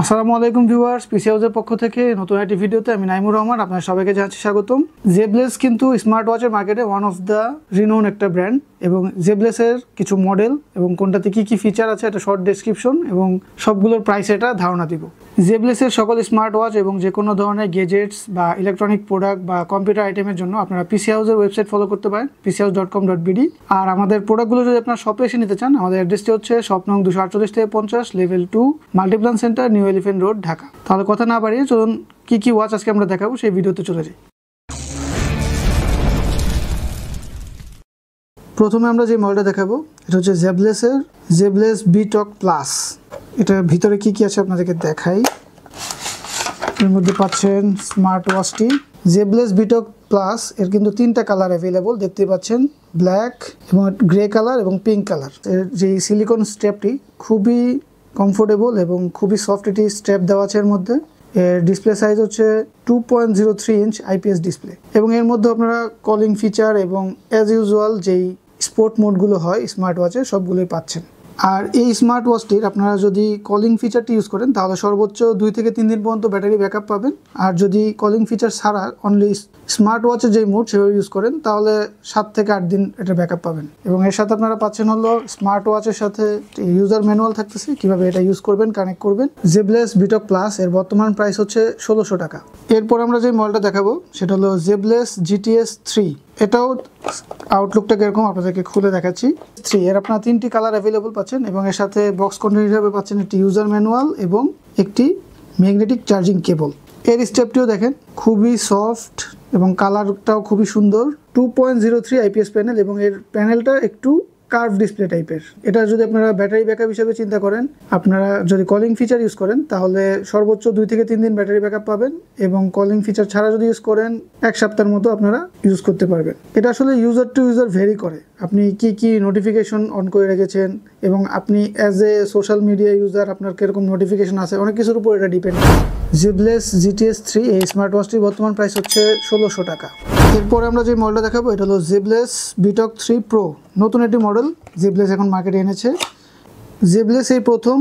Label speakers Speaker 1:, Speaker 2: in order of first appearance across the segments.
Speaker 1: আসসালামু আলাইকুম ভিউয়ার্স, পিসি হাউসের পক্ষ থেকে নতুন একটি ভিডিওতে আমি নাইমুর রহমান আপনাদের সবাইকে জানাচ্ছি স্বাগতম। জেবলেস কিন্তু স্মার্ট ওয়াচের মার্কেটে ওয়ান অফ দ্য রিনোন একটা ব্র্যান্ড এবং জেবলেসের কিছু মডেল এবং কোনটাতে কি কি ফিচার আছে একটা শর্ট ডেসক্রিপশন এবং সবগুলোর প্রাইস এটা ধারণা দিব। জেবলেসের সকল স্মার্ট ওয়াচ এবং যে কোনো ধরনের গেজেটস বা ইলেকট্রনিক প্রোডাক্ট বা কম্পিউটার আইটেমের জন্য আপনারা পিসি হাউসের ওয়েবসাইট ফলো করতে পারেন pchouse.com.bd। আর আমাদের প্রোডাক্টগুলো যদি আপনারা শপে এসে নিতে চান, আমাদের অ্যাড্রেসটি হচ্ছে শপ নং 248-50 level 2 Multiplan centre, new elephant road, Dhaka. তাহলে কথা না বাড়িয়ে চলুন কি কি ওয়াচ আজকে আমরা দেখাবো সেই ভিডিওতে চলে যাই। প্রথমে আমরা যে মডেলটা দেখাবো এটা হচ্ছে জেবলেসের জেবলেস বিটক প্লাস। এটার ভিতরে কি কি আছে আপনাদেরকে দেখাই। এর মধ্যে পাচ্ছেন স্মার্ট ওয়াচটি জেবলেস বিটক প্লাস। এর কিন্তু তিনটা কালার অ্যাভেলেবল দেখতে পাচ্ছেন, ব্ল্যাক এবং গ্রে কালার এবং পিঙ্ক কালার। এর যে সিলিকন স্ট্র্যাপটি খুবই কমফোর্টেবল এবং খুবই সফট এটি স্ট্র্যাপ দেওয়া আছে। এর মধ্যে এর ডিসপ্লে সাইজ হচ্ছে 2.03 ইঞ্চ আইপিএস ডিসপ্লে এবং এর মধ্যে আপনারা কলিং ফিচার এবং অ্যাজ ইউজুয়াল যেই স্পোর্ট মোডগুলো হয় স্মার্ট ওয়াচে সবগুলোই পাচ্ছেন। আর এই স্মার্ট ওয়াচটির আপনারা যদি কলিং ফিচারটি ইউজ করেন তাহলে সর্বোচ্চ 2 থেকে 3 দিন পর্যন্ত ব্যাটারি ব্যাকআপ পাবেন। আর যদি কলিং ফিচার ছাড়া অনলি স্মার্ট ওয়াচের যেই মোড সেভাবে ইউজ করেন তাহলে 7 থেকে 8 দিন এটা ব্যাকআপ পাবেন। এবং এর সাথে আপনারা পাচ্ছেন হলো স্মার্ট ওয়াচের সাথে ইউজার ম্যানুয়াল থাকতেছে, কিভাবে এটা ইউজ করবেন, কানেক্ট করবেন। জেবলেস বিটক প্লাস এর বর্তমান প্রাইস হচ্ছে 1600 টাকা। এরপর আমরা যে মডেলটা দেখাবো সেটা হলো জেবলেস জিটিএস 3। এটাও আউটলুকটা কিরকম আপনাদেরকে খুলে দেখাচ্ছি। এর আপনারা 3টি কালার অ্যাভেলেবল পাচ্ছেন এবং এর সাথে বক্স কন্টেন্ট হিসাবে পাচ্ছেন একটি ইউজার ম্যানুয়াল এবং একটি ম্যাগনেটিক চার্জিং কেবল। এর স্টেপটিও দেখেন খুবই সফট এবং কালারটাও খুবই সুন্দর। 2.03 আইপিএস প্যানেল এবং এর প্যানেলটা একটু কার্ভ ডিসপ্লে টাইপের। এটা যদি আপনারা ব্যাটারি ব্যাকআপ হিসেবে চিন্তা করেন, আপনারা যদি কলিং ফিচার ইউজ করেন তাহলে সর্বোচ্চ 2 থেকে 3 দিন ব্যাটারি ব্যাকআপ পাবেন এবং কলিং ফিচার ছাড়া যদি ইউজ করেন 1 সপ্তাহের মতো আপনারা ইউজ করতে পারবেন। এটা আসলে ইউজার টু ইউজার ভেরি করে, আপনি কি কি নোটিফিকেশন অন করে রেখেছেন এবং আপনি as a social media user আপনার কিরকম নোটিফিকেশন আছে, অনেক কিছুর উপর এটা ডিপেন্ড করে। জেবলেস জিটিএস 3 এই স্মার্ট ওয়াচটির বর্তমান প্রাইস হচ্ছে 1600 টাকা। এরপরে আমরা যে মডেলটা দেখাবো এটা হলো জেবলেস বিটক 3 প্রো। নতুন একটি মডেল জেবলেস এখন মার্কেটে এনেছে। জেবলেস এই প্রথম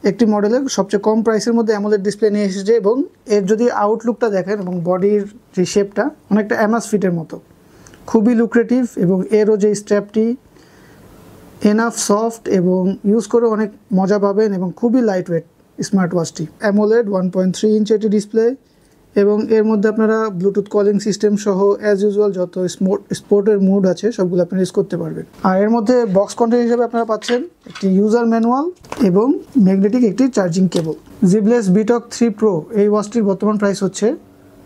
Speaker 1: একটি মডেলের সবচেয়ে কম প্রাইসের মধ্যে অ্যামোলেড ডিসপ্লে নিয়ে এসেছে এবং এর যদি আউটলুকটা দেখেন এবং বডির যে শেপটা অনেকটা অ্যামাস ফিটের মতো, খুবই লুক্রেটিভ এবং এরও যে স্ট্র্যাপটি এনাফ সফট এবং ইউজ করে অনেক মজা পাবেন এবং খুবই লাইট ওয়েট স্মার্ট ওয়াচটি। অ্যামোলেড 1.3 ইঞ্চ এটি ডিসপ্লে এবং এর মধ্যে আপনারা ব্লুটুথ কলিং সিস্টেম সহ অ্যাজ ইউজুয়াল যত স্পোর্টের মুড আছে সবগুলো আপনারা ইউজ করতে পারবেন। আর এর মধ্যে বক্স কন্টেন্ট হিসেবে আপনারা পাচ্ছেন একটি ইউজার ম্যানুয়াল এবং ম্যাগনেটিক একটি চার্জিং কেবল। জেবলেস বিটক 3 প্রো এই ওয়াচটির বর্তমান প্রাইস হচ্ছে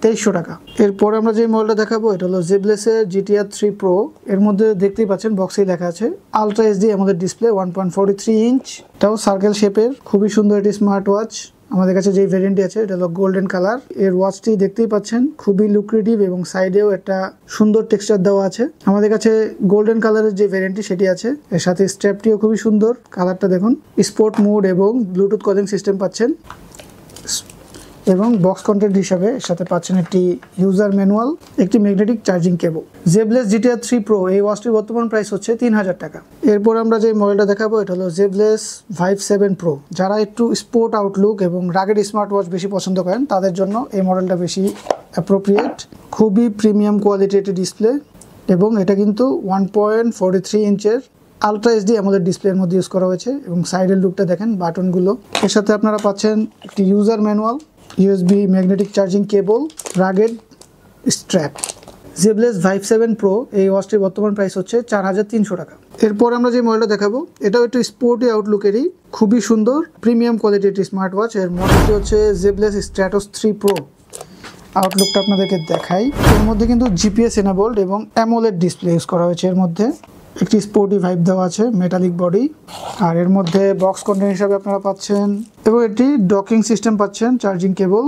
Speaker 1: 2300 টাকা। এরপরে আমরা যে মডেলটা দেখাবো এটা হলো জেবলেসের জিটিআর 3 প্রো। এর মধ্যে দেখতেই পাচ্ছেন বক্সেই লেখা আছে আলট্রা এইচডি আমাদের ডিসপ্লে 1.43 ইঞ্চ। এটাও সার্কেল শেপের, খুবই সুন্দর একটি স্মার্ট ওয়াচ। আমাদের কাছে যে ভেরিয়েন্টটি আছে এটা হলো গোল্ডেন কালার। এর ওয়াচটি দেখতেই পাচ্ছেন খুবই লুক্রেটিভ এবং সাইডেও একটা সুন্দর টেক্সচার দেওয়া আছে। আমাদের কাছে গোল্ডেন কালারের যে ভেরিয়েন্টটি সেটি আছে। এর সাথে স্ট্র্যাপটিও খুবই সুন্দর, কালারটা দেখুন। স্পোর্ট মোড এবং ব্লুটুথ কলিং সিস্টেম পাচ্ছেন এবং বক্স কন্টেন্ট হিসাবে এর সাথে পাচ্ছেন একটি ইউজার ম্যানুয়াল, একটি ম্যাগনেটিক চার্জিং কেবল। জেবলেস জিটিআর 3 প্রো এই ওয়াচটির বর্তমান প্রাইস হচ্ছে 3000 টাকা। এরপর আমরা যে মডেলটা দেখাবো এটা হলো জেবলেস ভাইভ 7 প্রো। যারা একটু স্পোর্ট আউটলুক এবং রাগেড স্মার্ট ওয়াচ বেশি পছন্দ করেন তাদের জন্য এই মডেলটা বেশি অ্যাপ্রোপ্রিয়েট। খুবই প্রিমিয়াম কোয়ালিটি একটি ডিসপ্লে এবং এটা কিন্তু 1.43 ইঞ্চের আলট্রা এইচডি আমাদের ডিসপ্লের মধ্যে ইউজ করা হয়েছে এবং সাইডের লুকটা দেখেন, বাটনগুলো। এর সাথে আপনারা পাচ্ছেন একটি user manual, USB magnetic charging cable, rugged strap. Zeblaze Vibe 7 Pro এই ওয়াচটির বর্তমান প্রাইস হচ্ছে 4300 টাকা। এরপর আমরা যে মডেলটা দেখাবো এটাও একটু স্পোর্টি আউটলুকেরই, খুবই সুন্দর প্রিমিয়াম কোয়ালিটির স্মার্ট ওয়াচ। এর মডেলটি হচ্ছে জেবলেস স্ট্র্যাটোস 3 প্রো। আউটলুকটা আপনাদেরকে দেখাই। এর মধ্যে কিন্তু জিপিএস এনাবল্ড এবং অ্যামোলেড ডিসপ্লে ইউজ করা হয়েছে। এর মধ্যে একটি স্পোর্টি ভাইব দেওয়া আছে, মেটালিক বডি। আর এর মধ্যে বক্স কন্টেন্ট হিসাবে আপনারা পাচ্ছেন এবং একটি ডকিং সিস্টেম পাচ্ছেন, চার্জিং কেবল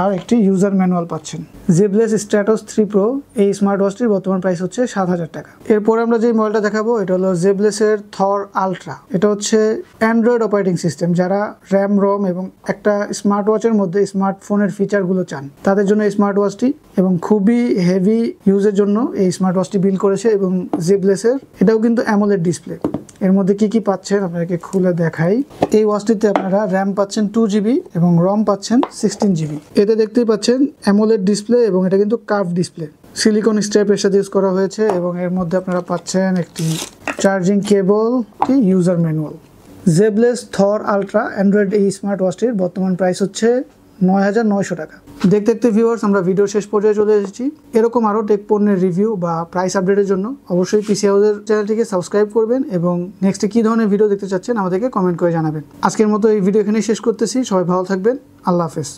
Speaker 1: আর একটি ইউজার ম্যানুয়াল পাচ্ছেন। জেবলেস স্ট্র্যাটোস 3 প্রো এই স্মার্ট ওয়াচটির বর্তমান প্রাইস হচ্ছে 7000 টাকা। এরপর আমরা যে মডেলটা দেখাবো এটা হলো জেবলেসের থর আলট্রা। এটা হচ্ছে অ্যান্ড্রয়েড অপারেটিং সিস্টেম। যারা র্যাম রম এবং একটা স্মার্ট ওয়াচের মধ্যে স্মার্টফোনের ফিচারগুলো চান তাদের জন্য এই স্মার্ট ওয়াচটি এবং খুবই হেভি ইউজের জন্য এই স্মার্ট ওয়াচটি বিল্ড করেছে এবং জেবলেসের এটাও কিন্তু অ্যামোলেড ডিসপ্লে এর মধ্যে কি কি পাচ্ছেন আপনাদেরকে খুলে দেখাই। এই ওয়াচটিতে আপনারা র্যাম পাচ্ছেন 2GB এবং রম পাচ্ছেন 16GB। এতে দেখতেই পাচ্ছেন অ্যামোলেড ডিসপ্লে এবং এটা কিন্তু কার্ভ ডিসপ্লে, সিলিকন স্ট্র্যাপের সাথে ইউজ করা হয়েছে এবং এর মধ্যে আপনারা পাচ্ছেন একটি charging cable, user manual. Zeblaze Thor Ultra Android এই স্মার্ট ওয়াচটির বর্তমান প্রাইস হচ্ছে ৯,৯০০ টাকা। দেখতে দেখতে ভিউয়ার্স আমরা ভিডিও শেষ পর্যায়ে চলে এসেছি। এরকম আরও টেক পণ্যের রিভিউ বা প্রাইস আপডেটের জন্য অবশ্যই পিসি হাউসের চ্যানেলটিকে সাবস্ক্রাইব করবেন এবং নেক্সটে কী ধরনের ভিডিও দেখতে চাচ্ছেন আমাদেরকে কমেন্ট করে জানাবেন। আজকের মতো এই ভিডিও এখানেই শেষ করতেছি। সবাই ভালো থাকবেন। আল্লাহ হাফেজ।